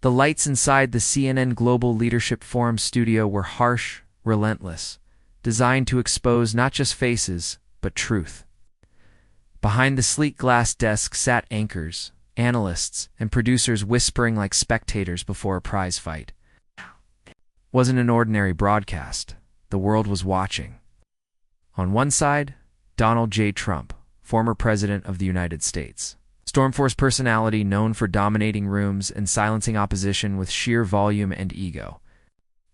The lights inside the CNN Global Leadership Forum studio were harsh, relentless, designed to expose not just faces, but truth. Behind the sleek glass desk sat anchors, analysts, and producers whispering like spectators before a prize fight. It wasn't an ordinary broadcast. The world was watching. On one side, Donald J. Trump, former President of the United States. Stormforce personality known for dominating rooms and silencing opposition with sheer volume and ego.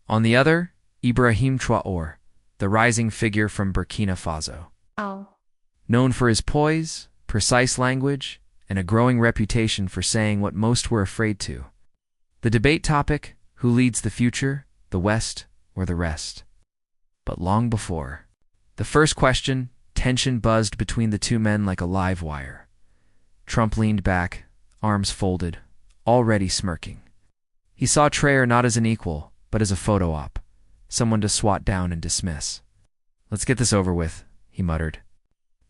On the other, Ibrahim Traoré, the rising figure from Burkina Faso. Known for his poise, precise language, and a growing reputation for saying what most were afraid to. The debate topic: who leads the future, the West or the rest? But long before the first question, tension buzzed between the two men like a live wire. Trump leaned back, arms folded, already smirking. He saw Traoré not as an equal, but as a photo op, someone to swat down and dismiss. "Let's get this over with," he muttered.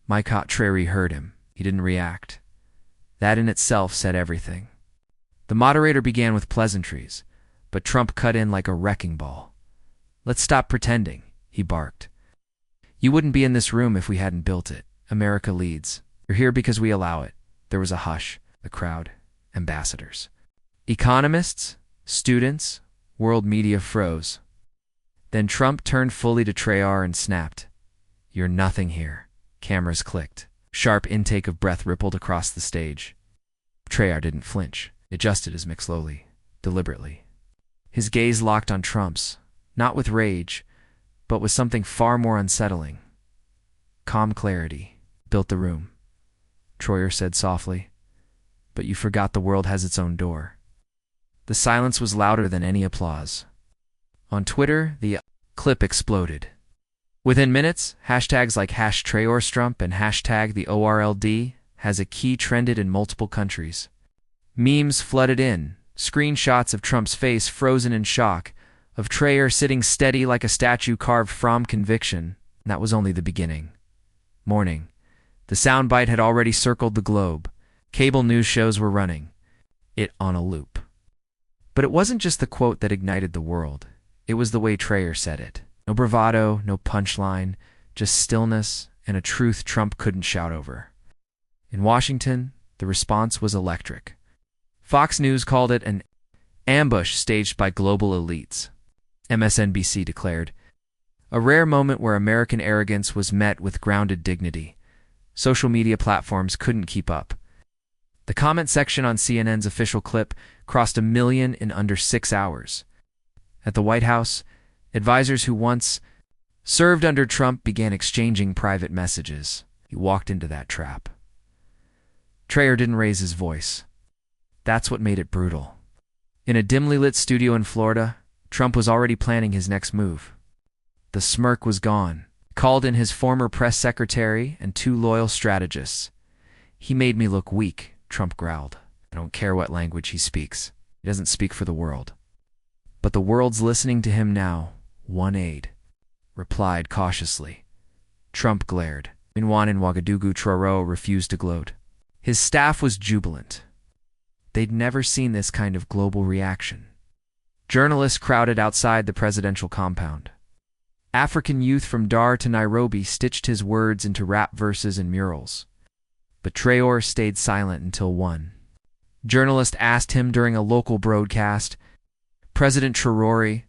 Traoré heard him. He didn't react. That in itself said everything. The moderator began with pleasantries, but Trump cut in like a wrecking ball. "Let's stop pretending," he barked. "You wouldn't be in this room if we hadn't built it. America leads. You're here because we allow it." There was a hush. The crowd, ambassadors, economists, students, world media froze. Then Trump turned fully to Traoré and snapped, "You're nothing here." Cameras clicked. Sharp intake of breath rippled across the stage. Traoré didn't flinch. Adjusted his mic slowly, deliberately. His gaze locked on Trump's, not with rage, but with something far more unsettling. Calm clarity built the room. Traoré said softly, "But you forgot the world has its own door." The silence was louder than any applause. On Twitter, the clip exploded. Within minutes, hashtags like #TraorStrump and #the ORLD has a key trended in multiple countries. Memes flooded in, screenshots of Trump's face frozen in shock, of Traoré sitting steady like a statue carved from conviction. And that was only the beginning. Morning. The soundbite had already circled the globe. Cable news shows were running it on a loop. But it wasn't just the quote that ignited the world. It was the way Traoré said it. No bravado, no punchline, just stillness and a truth Trump couldn't shout over. In Washington, the response was electric. Fox News called it an ambush staged by global elites. MSNBC declared, a rare moment where American arrogance was met with grounded dignity. Social media platforms couldn't keep up. The comment section on CNN's official clip crossed 1 million in under 6 hours. At the White House, advisors who once served under Trump began exchanging private messages. He walked into that trap. Traoré didn't raise his voice. That's what made it brutal. In a dimly lit studio in Florida, Trump was already planning his next move. The smirk was gone. Called in his former press secretary and 2 loyal strategists. "He made me look weak," Trump growled. "I don't care what language he speaks. He doesn't speak for the world." But the world's listening to him now. One aide replied cautiously. Trump glared. Minwan in Ouagadougou, Traoré refused to gloat. His staff was jubilant. They'd never seen this kind of global reaction. Journalists crowded outside the presidential compound. African youth from Dar to Nairobi stitched his words into rap verses and murals. But Traoré stayed silent until 1. Journalist asked him during a local broadcast, "President Traoré,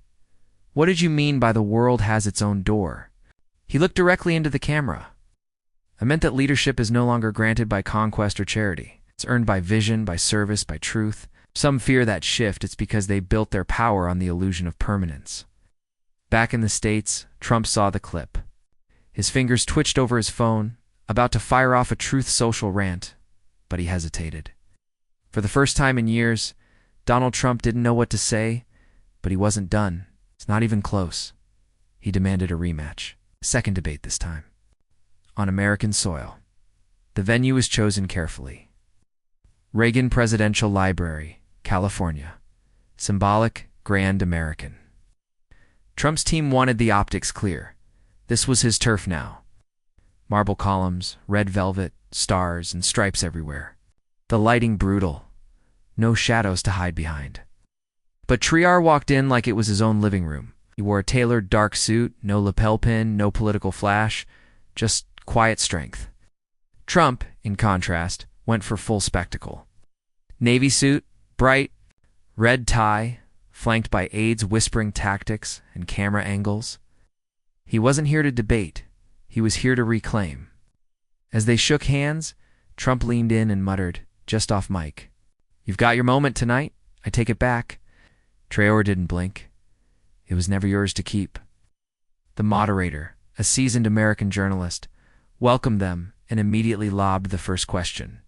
what did you mean by the world has its own door?" He looked directly into the camera. "I meant that leadership is no longer granted by conquest or charity. It's earned by vision, by service, by truth. Some fear that shift. It's because they built their power on the illusion of permanence." Back in the States, Trump saw the clip. His fingers twitched over his phone, about to fire off a Truth Social rant, but he hesitated. For the first time in years, Donald Trump didn't know what to say, but he wasn't done. It's not even close. He demanded a rematch. Second debate this time. On American soil. The venue was chosen carefully. Reagan Presidential Library, California. Symbolic, grand American. Trump's team wanted the optics clear. This was his turf now. Marble columns, red velvet, stars, and stripes everywhere. The lighting brutal. No shadows to hide behind. But Traoré walked in like it was his own living room. He wore a tailored dark suit, no lapel pin, no political flash, just quiet strength. Trump, in contrast, went for full spectacle. Navy suit, bright, red tie, flanked by aides whispering tactics and camera angles. He wasn't here to debate. He was here to reclaim. As they shook hands, Trump leaned in and muttered, just off mic, "You've got your moment tonight. I take it back." Traoré didn't blink. It was never yours to keep. The moderator, a seasoned American journalist, welcomed them and immediately lobbed the first question.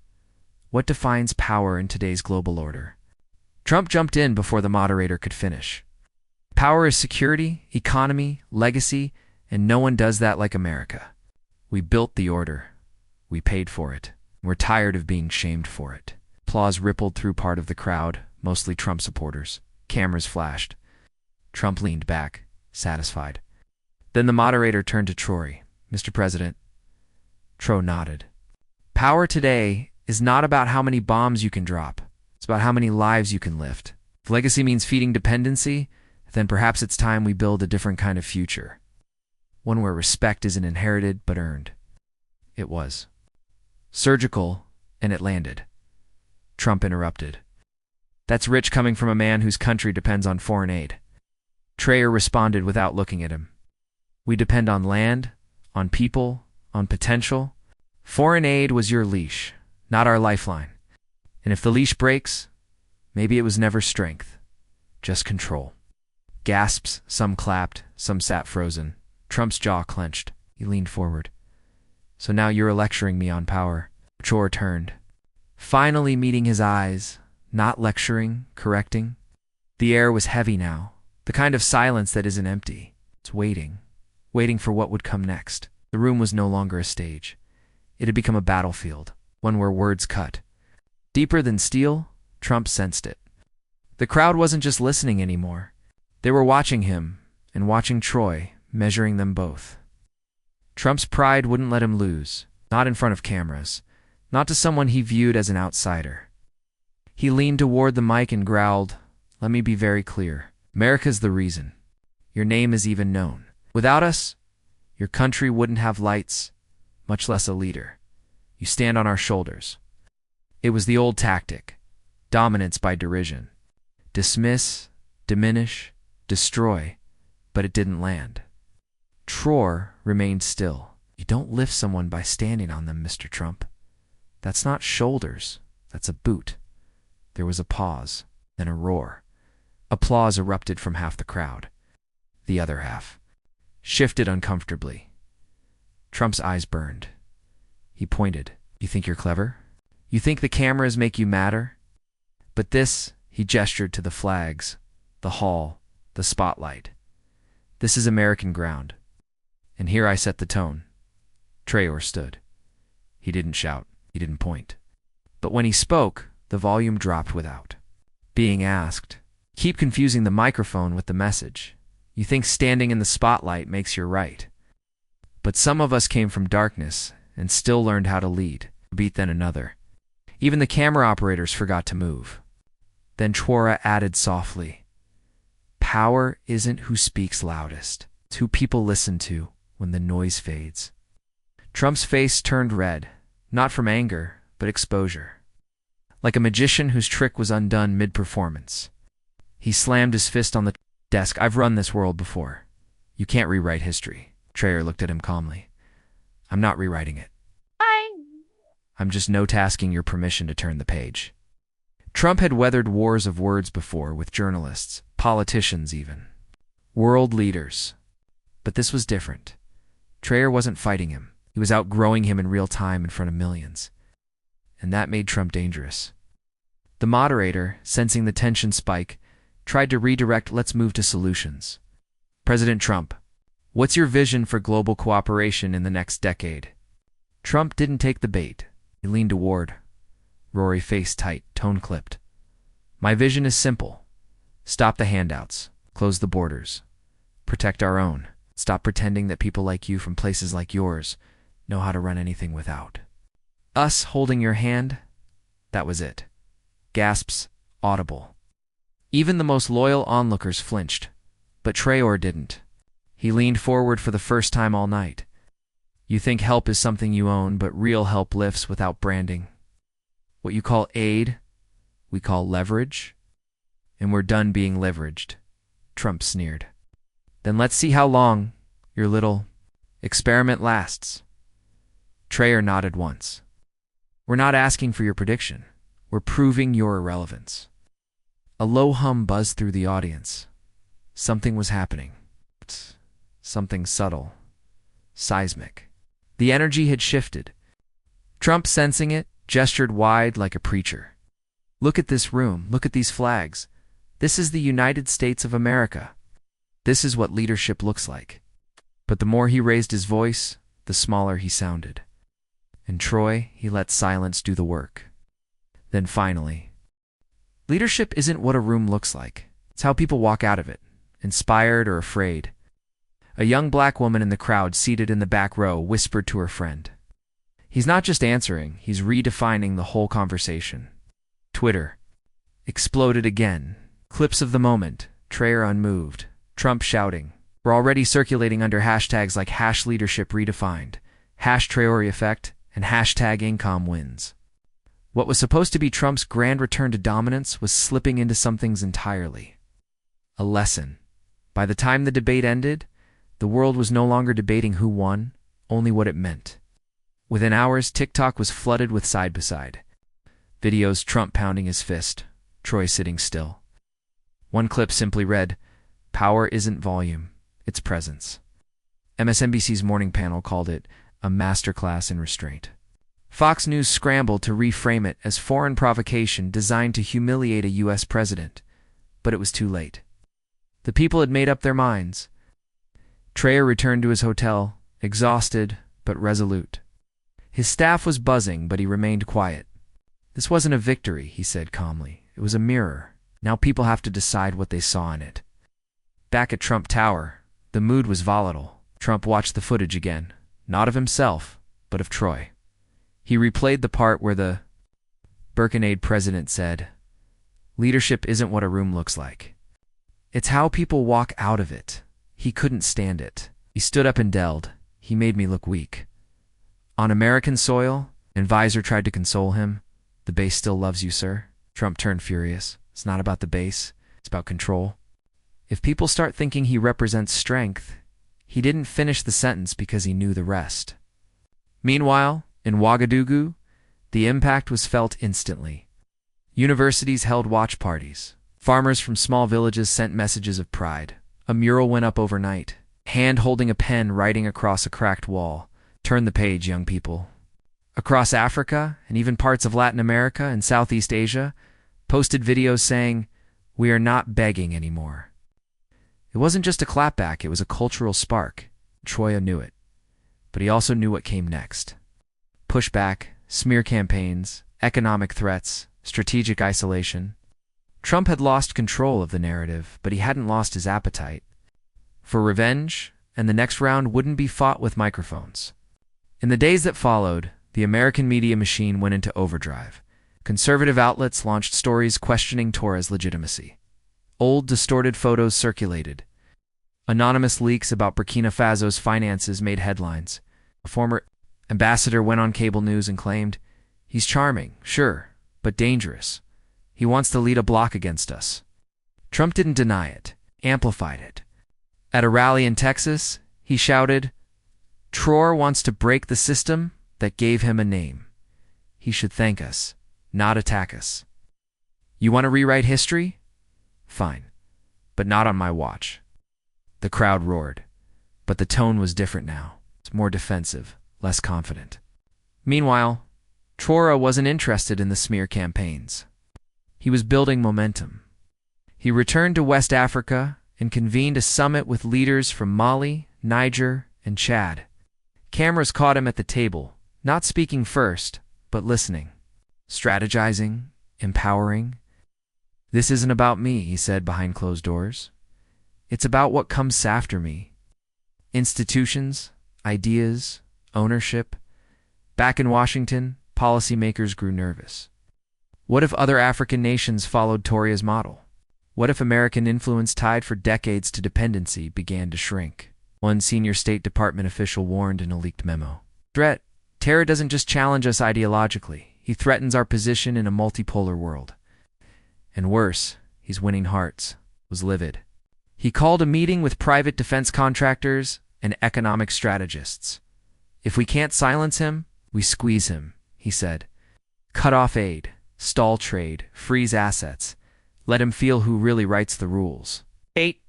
What defines power in today's global order? Trump jumped in before the moderator could finish. Power is security, economy, legacy, and no one does that like America. We built the order. We paid for it. We're tired of being shamed for it. Applause rippled through part of the crowd, mostly Trump supporters. Cameras flashed. Trump leaned back, satisfied. Then the moderator turned to Traoré. "Mr. President." Traoré nodded. Power today is not about how many bombs you can drop. It's about how many lives you can lift. If legacy means feeding dependency, then perhaps it's time we build a different kind of future. One where respect isn't inherited but earned. It was. Surgical, and it landed. Trump interrupted. "That's rich coming from a man whose country depends on foreign aid." Traoré responded without looking at him. "We depend on land, on people, on potential. Foreign aid was your leash, not our lifeline. And if the leash breaks, maybe it was never strength, just control." Gasps, some clapped, some sat frozen. Trump's jaw clenched. He leaned forward. "So now you're lecturing me on power." Traoré turned, finally meeting his eyes, not lecturing, correcting. The air was heavy now, the kind of silence that isn't empty. It's waiting, waiting for what would come next. The room was no longer a stage. It had become a battlefield, one where words cut. Deeper than steel, Trump sensed it. The crowd wasn't just listening anymore. They were watching him, and watching Traoré, measuring them both. Trump's pride wouldn't let him lose, not in front of cameras, not to someone he viewed as an outsider. He leaned toward the mic and growled, "Let me be very clear. America's the reason. Your name is even known. Without us, your country wouldn't have lights, much less a leader. You stand on our shoulders." It was the old tactic, dominance by derision. Dismiss, diminish, destroy, but it didn't land. Traoré remained still. "You don't lift someone by standing on them, Mr. Trump. That's not shoulders, that's a boot." There was a pause, then a roar. Applause erupted from half the crowd. The other half shifted uncomfortably. Trump's eyes burned. He pointed. "You think you're clever? You think the cameras make you matter? But this," he gestured to the flags, the hall, the spotlight. "This is American ground. And here I set the tone." Traoré stood. He didn't shout. He didn't point. But when he spoke, the volume dropped without. Being asked, "Keep confusing the microphone with the message. You think standing in the spotlight makes you right. But some of us came from darkness and still learned how to lead, beat then another. Even the camera operators forgot to move." Then Traoré added softly, "Power isn't who speaks loudest. It's who people listen to when the noise fades." Trump's face turned red, not from anger, but exposure. Like a magician whose trick was undone mid-performance. He slammed his fist on the desk. "I've run this world before. You can't rewrite history." Traoré looked at him calmly. "I'm not rewriting it. I'm just no-tasking your permission to turn the page." Trump had weathered wars of words before with journalists, politicians even. World leaders. But this was different. Traoré wasn't fighting him. He was outgrowing him in real time in front of millions. And that made Trump dangerous. The moderator, sensing the tension spike, tried to redirect. "Let's move to solutions. President Trump, what's your vision for global cooperation in the next decade?" Trump didn't take the bait. He leaned toward. Rory face tight, tone clipped. "My vision is simple. Stop the handouts. Close the borders. Protect our own. Stop pretending that people like you from places like yours know how to run anything without. Us holding your hand, that was it." Gasps audible. Even the most loyal onlookers flinched, but Traoré didn't. He leaned forward for the first time all night. You think help is something you own, but real help lifts without branding. What you call aid, we call leverage. And we're done being leveraged, Trump sneered. Then let's see how long your little experiment lasts. Traoré nodded once. We're not asking for your prediction. We're proving your irrelevance. A low hum buzzed through the audience. Something was happening. Something subtle. Seismic. The energy had shifted. Trump, sensing it, gestured wide like a preacher. Look at this room. Look at these flags. This is the United States of America. This is what leadership looks like. But the more he raised his voice, the smaller he sounded. And Traoré, he let silence do the work. Then finally, leadership isn't what a room looks like. It's how people walk out of it, inspired or afraid. A young black woman in the crowd seated in the back row whispered to her friend. He's not just answering, he's redefining the whole conversation. Twitter exploded again. Clips of the moment, Traoré unmoved, Trump shouting. We're already circulating under hashtags like #leadership_redefined, #Traoré effect, and #income wins. What was supposed to be Trump's grand return to dominance was slipping into something entirely. A lesson. By the time the debate ended, the world was no longer debating who won, only what it meant. Within hours, TikTok was flooded with side-by-side videos, Trump pounding his fist, Traoré sitting still. One clip simply read, "Power isn't volume, it's presence." MSNBC's morning panel called it a masterclass in restraint. Fox News scrambled to reframe it as foreign provocation designed to humiliate a U.S. president, but it was too late. The people had made up their minds. Traoré returned to his hotel, exhausted but resolute. His staff was buzzing, but he remained quiet. This wasn't a victory, he said calmly. It was a mirror. Now people have to decide what they saw in it. Back at Trump Tower, the mood was volatile. Trump watched the footage again, not of himself, but of Traoré. He replayed the part where the Burkina Faso president said, "Leadership isn't what a room looks like. It's how people walk out of it." He couldn't stand it. He stood up and yelled, "He made me look weak." On American soil, an advisor tried to console him. "The base still loves you, sir." Trump turned furious. It's not about the base, it's about control. If people start thinking he represents strength, he didn't finish the sentence because he knew the rest. Meanwhile, in Ouagadougou, the impact was felt instantly. Universities held watch parties. Farmers from small villages sent messages of pride. A mural went up overnight. Hand holding a pen writing across a cracked wall. "Turn the page, young people." Across Africa, and even parts of Latin America and Southeast Asia, posted videos saying, "We are not begging anymore." It wasn't just a clapback, it was a cultural spark. Traoré knew it. But he also knew what came next. Pushback, smear campaigns, economic threats, strategic isolation. Trump had lost control of the narrative, but he hadn't lost his appetite for revenge, and the next round wouldn't be fought with microphones. In the days that followed, the American media machine went into overdrive. Conservative outlets launched stories questioning Traoré's legitimacy. Old, distorted photos circulated. Anonymous leaks about Burkina Faso's finances made headlines. A former ambassador went on cable news and claimed, "He's charming, sure, but dangerous. He wants to lead a bloc against us." Trump didn't deny it, amplified it. At a rally in Texas, he shouted, "Traoré wants to break the system that gave him a name. He should thank us, not attack us. You want to rewrite history? Fine, but not on my watch." The crowd roared, but the tone was different now. It's more defensive, less confident. Meanwhile, Traoré wasn't interested in the smear campaigns. He was building momentum. He returned to West Africa and convened a summit with leaders from Mali, Niger, and Chad. Cameras caught him at the table, not speaking first, but listening, strategizing, empowering. "This isn't about me," he said behind closed doors. "It's about what comes after me. Institutions, ideas, ownership." Back in Washington, policymakers grew nervous. What if other African nations followed Traoré's model? What if American influence tied for decades to dependency began to shrink? One senior State Department official warned in a leaked memo. Terror doesn't just challenge us ideologically, he threatens our position in a multipolar world. And worse, he's winning hearts. Was livid. He called a meeting with private defense contractors and economic strategists. If we can't silence him, we squeeze him, he said. Cut off aid, stall trade, freeze assets. Let him feel who really writes the rules. 8.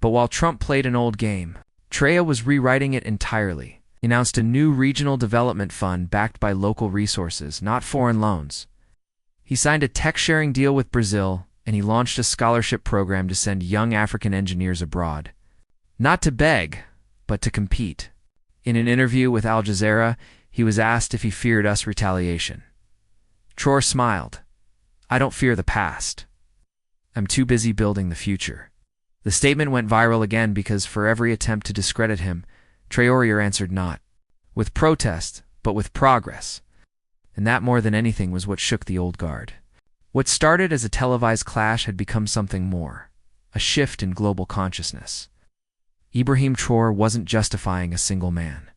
But while Trump played an old game, Traoré was rewriting it entirely. He announced a new regional development fund backed by local resources, not foreign loans. He signed a tech-sharing deal with Brazil, and he launched a scholarship program to send young African engineers abroad. Not to beg, but to compete. In an interview with Al Jazeera, he was asked if he feared US retaliation. Traoré smiled. I don't fear the past. I'm too busy building the future. The statement went viral again because for every attempt to discredit him, Traoré answered not with protest, but with progress. And that more than anything was what shook the old guard. What started as a televised clash had become something more, a shift in global consciousness. Ibrahim Traoré wasn't justifying a single man.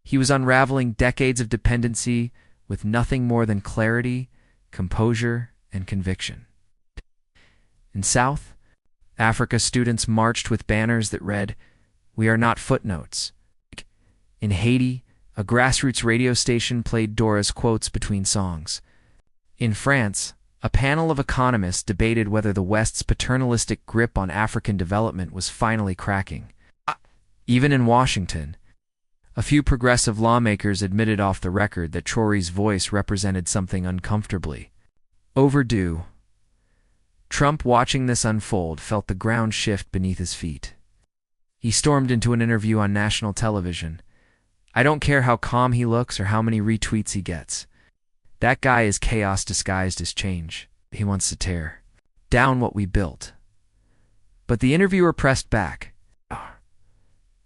He was unraveling decades of dependency with nothing more than clarity, composure, and conviction. In South Africa, students marched with banners that read, "We are not footnotes." In Haiti, a grassroots radio station played Dora's quotes between songs. In France, a panel of economists debated whether the West's paternalistic grip on African development was finally cracking. Even in Washington, a few progressive lawmakers admitted off the record that Traoré's voice represented something uncomfortably overdue. Trump, watching this unfold, felt the ground shift beneath his feet. He stormed into an interview on national television. I don't care how calm he looks or how many retweets he gets. That guy is chaos disguised as change. He wants to tear down what we built. But the interviewer pressed back.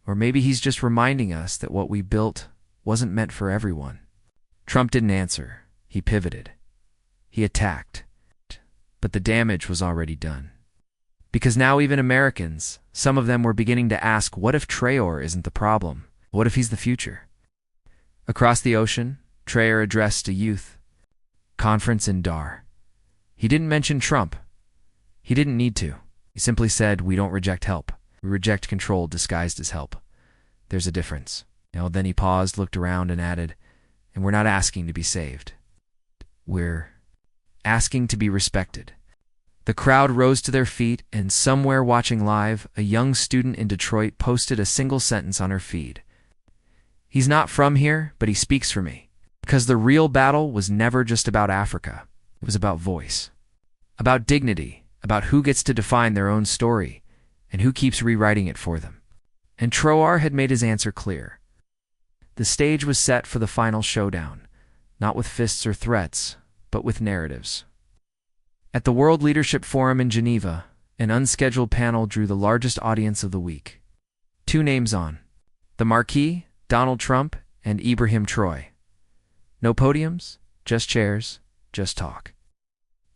Or maybe he's just reminding us that what we built wasn't meant for everyone. Trump didn't answer. He pivoted. He attacked. But the damage was already done. Because now even Americans, some of them were beginning to ask, what if Traoré isn't the problem? What if he's the future? Across the ocean, Traoré addressed a youth conference in Dar. He didn't mention Trump. He didn't need to. He simply said, we don't reject help. We reject control disguised as help. There's a difference. Then he paused, looked around, and added, and we're not asking to be saved. We're asking to be respected. The crowd rose to their feet, and somewhere watching live, a young student in Detroit posted a single sentence on her feed. He's not from here, but he speaks for me. Because the real battle was never just about Africa. It was about voice. About dignity. About who gets to define their own story, and who keeps rewriting it for them. And Traoré had made his answer clear. The stage was set for the final showdown, not with fists or threats, but with narratives. At the World Leadership Forum in Geneva, an unscheduled panel drew the largest audience of the week. 2 names on. The Marquis, Donald Trump, and Ibrahim Traoré. No podiums, just chairs, just talk.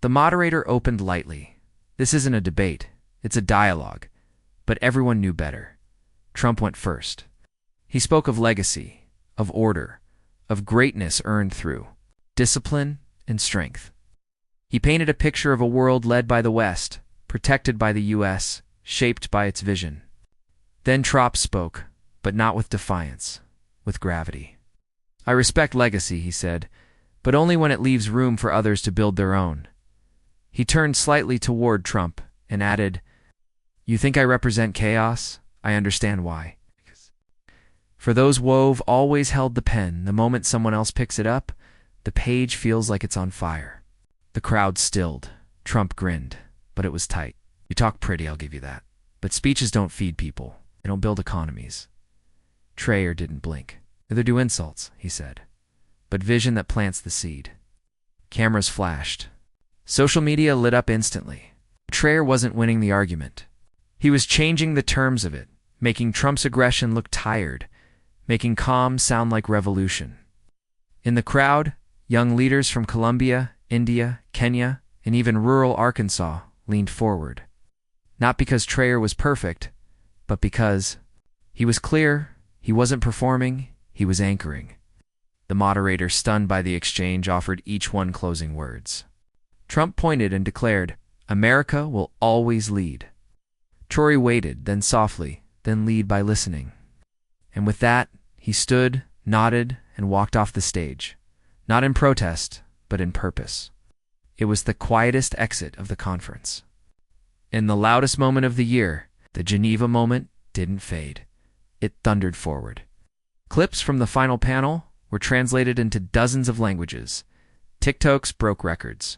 The moderator opened lightly. This isn't a debate, it's a dialogue. But everyone knew better. Trump went first. He spoke of legacy, of order, of greatness earned through discipline and strength. He painted a picture of a world led by the West, protected by the U.S., shaped by its vision. Then Trump spoke, but not with defiance, with gravity. I respect legacy, he said, but only when it leaves room for others to build their own. He turned slightly toward Trump and added, you think I represent chaos? I understand why. For those wove always held the pen. The moment someone else picks it up, the page feels like it's on fire. The crowd stilled. Trump grinned, but it was tight. You talk pretty, I'll give you that. But speeches don't feed people. They don't build economies. Traoré didn't blink. Neither do insults, he said. But vision that plants the seed. Cameras flashed. Social media lit up instantly. Traoré wasn't winning the argument. He was changing the terms of it, making Trump's aggression look tired, making calm sound like revolution. In the crowd, young leaders from Colombia, India, Kenya, and even rural Arkansas leaned forward. Not because Traoré was perfect, but because he was clear, he wasn't performing, he was anchoring. The moderator, stunned by the exchange, offered each one closing words. Trump pointed and declared, "America will always lead." Traoré waited, then softly, then lead by listening. And with that, he stood, nodded, and walked off the stage. Not in protest, but in purpose. It was the quietest exit of the conference. In the loudest moment of the year, the Geneva moment didn't fade. It thundered forward. Clips from the final panel were translated into dozens of languages. TikToks broke records.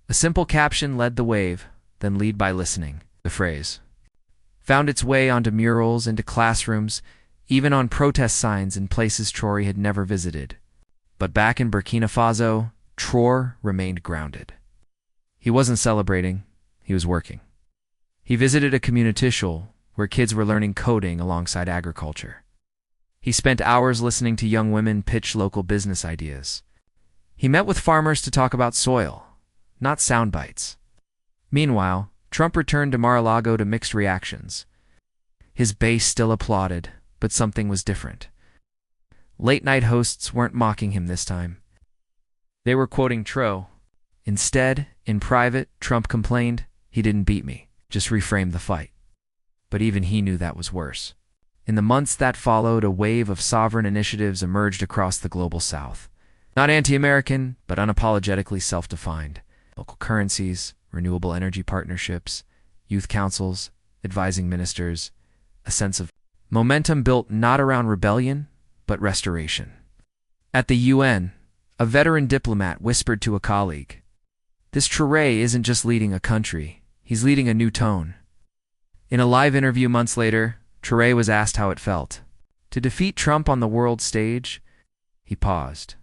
A simple caption led the wave, then lead by listening. The phrase found its way onto murals, into classrooms, even on protest signs in places Traoré had never visited. But back in Burkina Faso, Traoré remained grounded. He wasn't celebrating, he was working. He visited a community where kids were learning coding alongside agriculture. He spent hours listening to young women pitch local business ideas. He met with farmers to talk about soil, not sound bites. Meanwhile, Trump returned to Mar-a-Lago to mixed reactions. His base still applauded, but something was different. Late-night hosts weren't mocking him this time. They were quoting Traoré. Instead, in private, Trump complained, "He didn't beat me, just reframed the fight." But even he knew that was worse. In the months that followed, a wave of sovereign initiatives emerged across the global south. Not anti-American, but unapologetically self-defined. Local currencies, renewable energy partnerships, youth councils, advising ministers, a sense of momentum built not around rebellion, but restoration. At the UN, a veteran diplomat whispered to a colleague, "This Traoré isn't just leading a country, he's leading a new tone." In a live interview months later, Traoré was asked how it felt. To defeat Trump on the world stage, he paused.